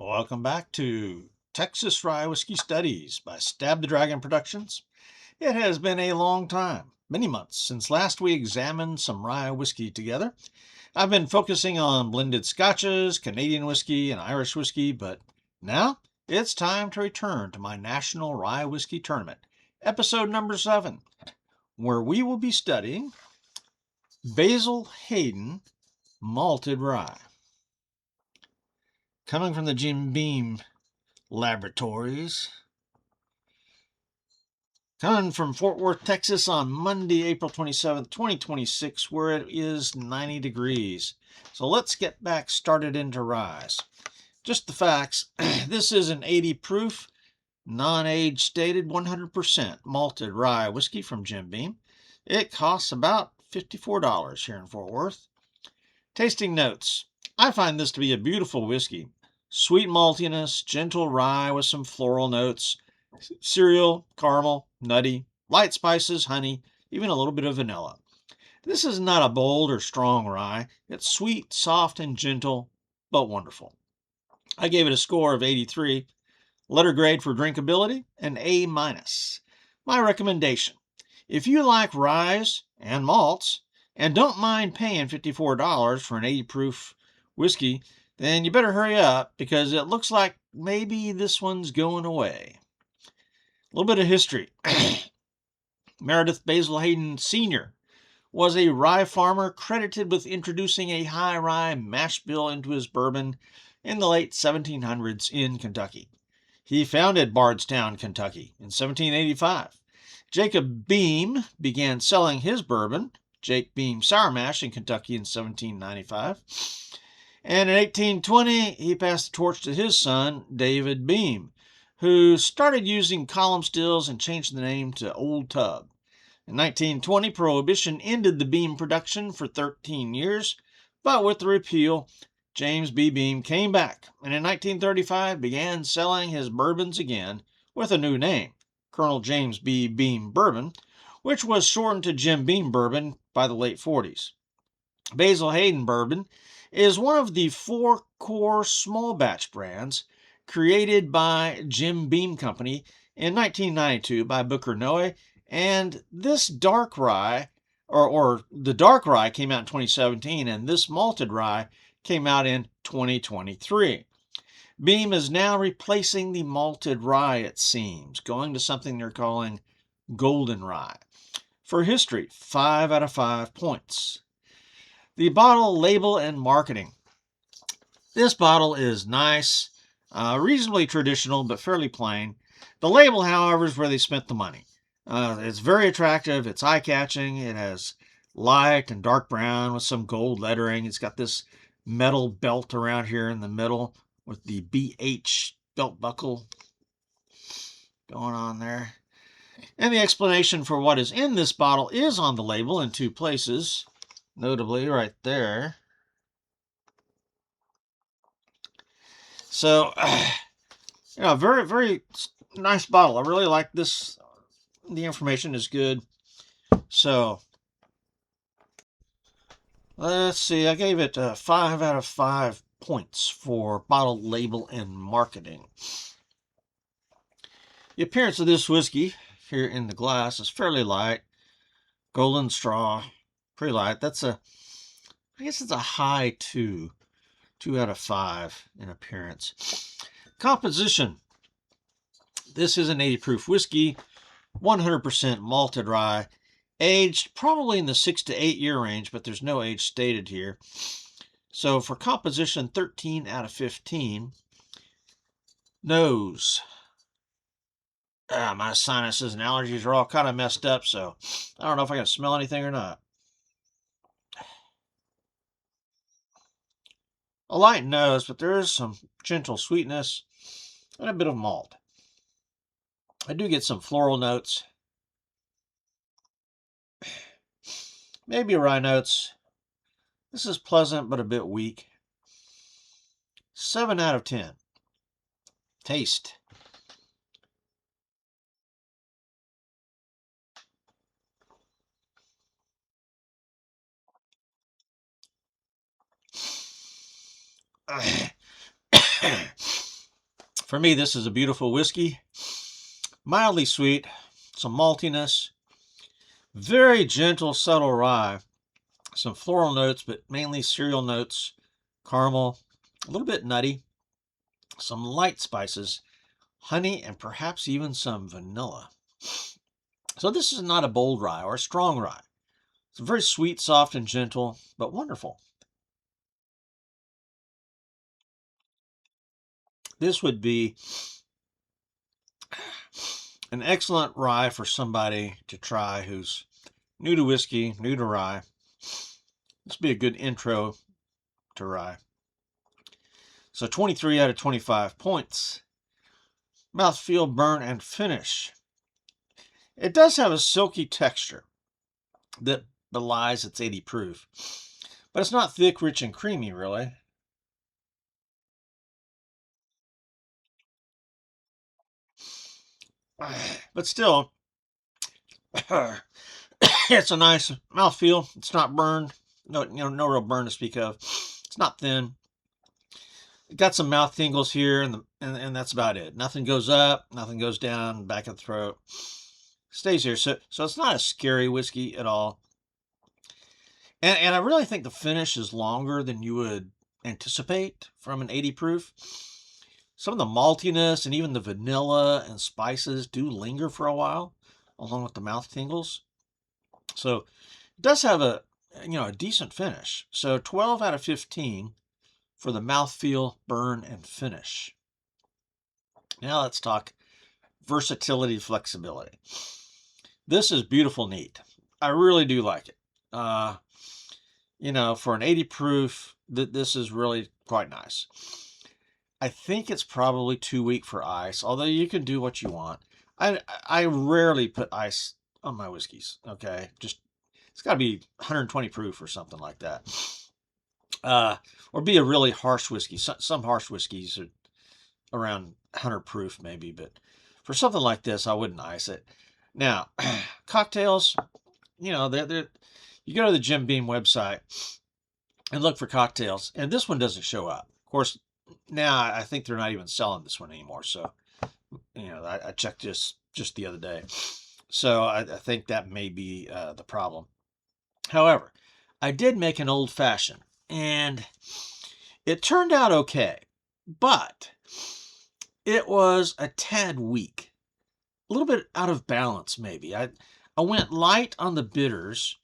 Welcome back to Texas Rye Whiskey Studies by Stab the Dragon Productions. It has been a long time, many months, since last we examined some rye whiskey together. I've been focusing on blended scotches, Canadian whiskey, and Irish whiskey, but now it's time to return to my National Rye Whiskey Tournament, episode number 7, where we will be studying Basil Hayden Malted Rye. Coming from the Jim Beam Laboratories. Coming from Fort Worth, Texas on Monday, April 27th, 2026, where it is 90 degrees. So let's get back started into ryes. Just the facts. This is an 80 proof, non-age stated 100% malted rye whiskey from Jim Beam. It costs about $54 here in Fort Worth. Tasting notes. I find this to be a beautiful whiskey. Sweet maltiness, gentle rye with some floral notes, cereal, caramel, nutty, light spices, honey, even a little bit of vanilla. This is not a bold or strong rye. It's sweet, soft, and gentle, but wonderful. I gave it a score of 83. Letter grade for drinkability, an A-. My recommendation, if you like ryes and malts and don't mind paying $54 for an 80 proof whiskey, then you better hurry up because it looks like maybe this one's going away. A little bit of history. Meredith Basil Hayden Sr. was a rye farmer credited with introducing a high rye mash bill into his bourbon in the late 1700s in Kentucky. He founded Bardstown, Kentucky in 1785. Jacob Beam began selling his bourbon, Jake Beam Sour Mash, in Kentucky in 1795. And in 1820, he passed the torch to his son, David Beam, who started using column stills and changed the name to Old Tub. In 1920, Prohibition ended the Beam production for 13 years, but with the repeal, James B. Beam came back, and in 1935 began selling his bourbons again with a new name, Colonel James B. Beam Bourbon, which was shortened to Jim Beam Bourbon by the late 40s. Basil Hayden Bourbon is one of the 4 core small batch brands created by Jim Beam Company in 1992 by Booker Noe, and this dark rye, or the dark rye came out in 2017, and this malted rye came out in 2023. Beam is now replacing the malted rye, it seems, going to something they're calling golden rye. For history, 5 out of 5 points. The bottle, label, and marketing. This bottle is nice, reasonably traditional, but fairly plain. The label, however, is where they spent the money. It's very attractive. It's eye-catching. It has light and dark brown with some gold lettering. It's got this metal belt around here in the middle with the BH belt buckle going on there. And the explanation for what is in this bottle is on the label in 2 places, notably right there. So, very, very nice bottle. I really like this. The information is good. So, let's see. I gave it 5 out of 5 points for bottle, label, and marketing. The appearance of this whiskey here in the glass is fairly light. Golden straw, pretty light. I guess it's a high 2. 2 out of 5 in appearance. Composition. This is an 80 proof whiskey, 100% malted rye, aged probably in the 6 to 8 year range, but there's no age stated here. So for composition, 13 out of 15. Nose. My sinuses and allergies are all kind of messed up, so I don't know if I can smell anything or not. A light nose, but there is some gentle sweetness and a bit of malt. I do get some floral notes. Maybe rye notes. This is pleasant, but a bit weak. 7 out of 10. Taste. For me, this is a beautiful whiskey. Mildly sweet, some maltiness, very gentle, subtle rye, some floral notes, but mainly cereal notes, caramel, a little bit nutty, some light spices, honey, and perhaps even some vanilla. So this is not a bold rye or a strong rye. It's very sweet, soft, and gentle, but wonderful. This would be an excellent rye for somebody to try who's new to whiskey, new to rye. This would be a good intro to rye. So 23 out of 25 points. Mouthfeel, burn, and finish. It does have a silky texture that belies its 80 proof, but it's not thick, rich, and creamy, really. But still, it's a nice mouthfeel. It's not burned. No, no real burn to speak of. It's not thin. It got some mouth tingles here, and that's about it. Nothing goes up, nothing goes down, back of the throat. Stays here. So it's not a scary whiskey at all. And I really think the finish is longer than you would anticipate from an 80 proof. Some of the maltiness and even the vanilla and spices do linger for a while, along with the mouth tingles. So it does have a decent finish. So 12 out of 15 for the mouthfeel, burn, and finish. Now let's talk versatility, flexibility. This is beautiful, neat. I really do like it. For an 80 proof, this is really quite nice. I think it's probably too weak for ice, although you can do what you want. I rarely put ice on my whiskeys, okay? Just, it's got to be 120 proof or something like that. Or be a really harsh whiskey. Some harsh whiskeys are around 100 proof maybe, but for something like this, I wouldn't ice it. Now, cocktails, they're you go to the Jim Beam website and look for cocktails, and this one doesn't show up. Of course, now I think they're not even selling this one anymore. So, I checked just the other day. So I think that may be the problem. However, I did make an old fashioned, and it turned out okay, but it was a tad weak, a little bit out of balance maybe. I went light on the bitters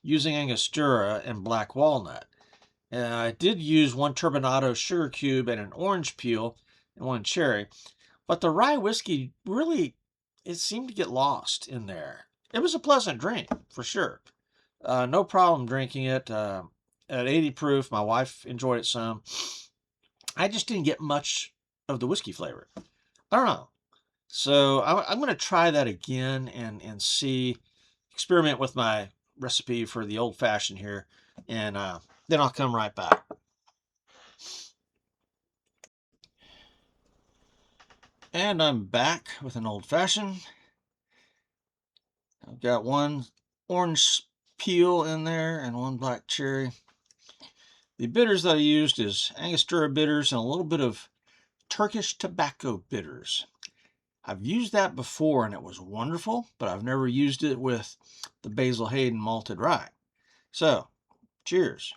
using Angostura and black walnut. I did use one turbinado sugar cube and an orange peel and one cherry, but the rye whiskey really, it seemed to get lost in there. It was a pleasant drink for sure. No problem drinking it. At 80 proof, my wife enjoyed it some. I just didn't get much of the whiskey flavor. I don't know. So I'm going to try that again and see, experiment with my recipe for the old fashioned here, and then I'll come right back. And I'm back with an old fashioned. I've got one orange peel in there and one black cherry. The bitters that I used is Angostura bitters and a little bit of Turkish tobacco bitters. I've used that before and it was wonderful, but I've never used it with the Basil Hayden malted rye. So, cheers.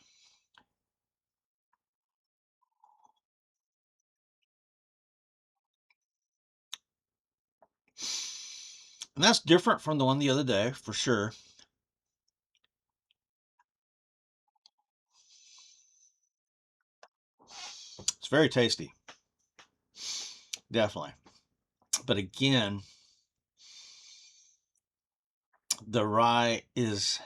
And that's different from the one the other day, for sure. It's very tasty. Definitely. But again, the rye it's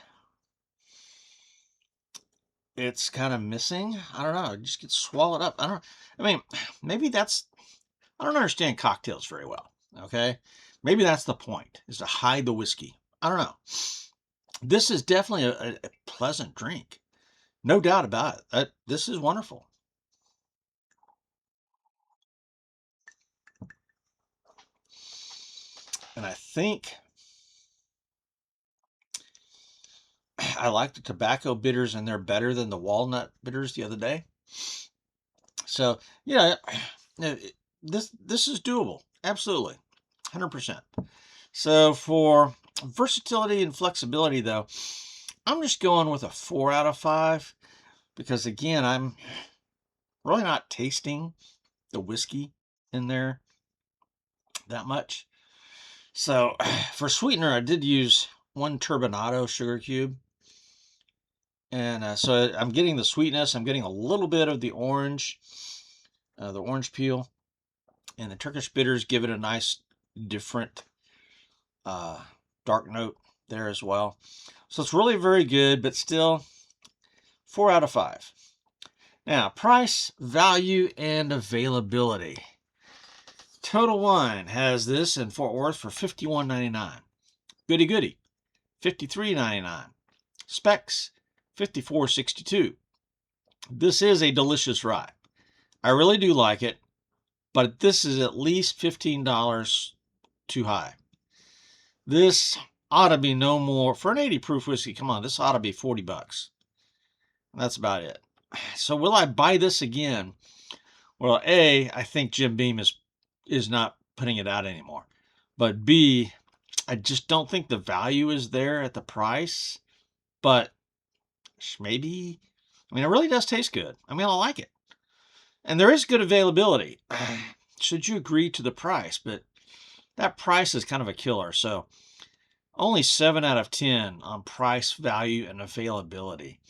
kind of missing. I don't know. It just gets swallowed up. I mean, maybe I don't understand cocktails very well. Okay. Maybe that's the point, is to hide the whiskey. I don't know. This is definitely a pleasant drink. No doubt about it. This is wonderful. And I think I like the tobacco bitters, and they're better than the walnut bitters the other day. So, yeah, this is doable. Absolutely. 100%. So for versatility and flexibility, though, I'm just going with a 4 out of 5 because, again, I'm really not tasting the whiskey in there that much. So for sweetener, I did use 1 turbinado sugar cube. And so I'm getting the sweetness. I'm getting a little bit of the orange peel. And the Turkish bitters give it a nice, different, dark note there as well. So it's really very good, but still 4 out of 5. Now, price, value, and availability. Total Wine has this in Fort Worth for $51.99. Goody Goody, $53.99. Specs, $54.62. This is a delicious rye. I really do like it, but this is at least $15 too high. This ought to be no more, for an 80 proof whiskey, come on, this ought to be 40 bucks. That's about it. So will I buy this again? Well, A, I think Jim Beam is not putting it out anymore. But B, I just don't think the value is there at the price. But maybe, I mean, it really does taste good. I mean, I like it. And there is good availability. Should you agree to the price? But that price is kind of a killer. So only 7 out of 10 on price, value, and availability.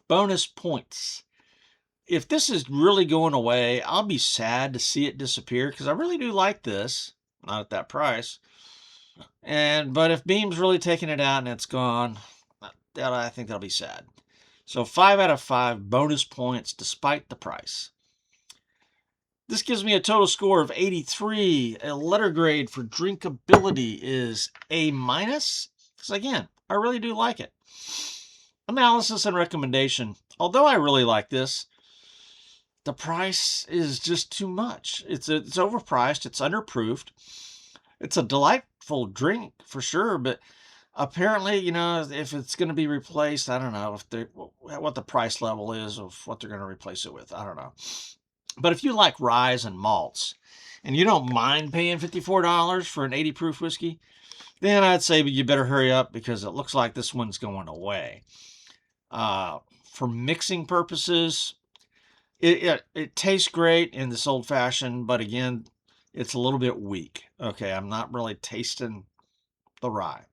Bonus points. If this is really going away, I'll be sad to see it disappear because I really do like this. Not at that price. But if Beam's really taking it out and it's gone, I think that'll be sad. So 5 out of 5 bonus points despite the price. This gives me a total score of 83. A letter grade for drinkability is A-. Because again, I really do like it. Analysis and recommendation. Although I really like this, the price is just too much. It's overpriced. It's underproofed. It's a delightful drink for sure, but apparently, if it's going to be replaced, I don't know what the price level is of what they're going to replace it with. I don't know. But if you like ryes and malts, and you don't mind paying $54 for an 80 proof whiskey, then I'd say you better hurry up because it looks like this one's going away. For mixing purposes, it tastes great in this old fashioned, but again, it's a little bit weak. Okay, I'm not really tasting the rye.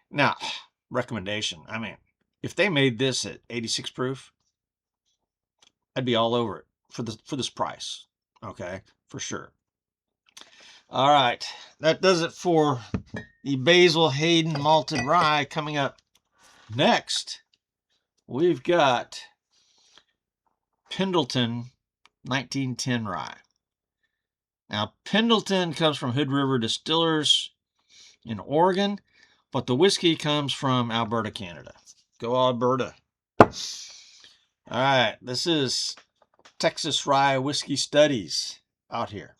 Now, recommendation. I mean, if they made this at 86 proof, I'd be all over it for this price. Okay, for sure. All right, that does it for the Basil Hayden Malted Rye. Coming up next, we've got Pendleton 1910 Rye. Now, Pendleton comes from Hood River Distillers in Oregon, but the whiskey comes from Alberta, Canada. Go Alberta. All right, this is Texas Rye Whiskey Studies out here.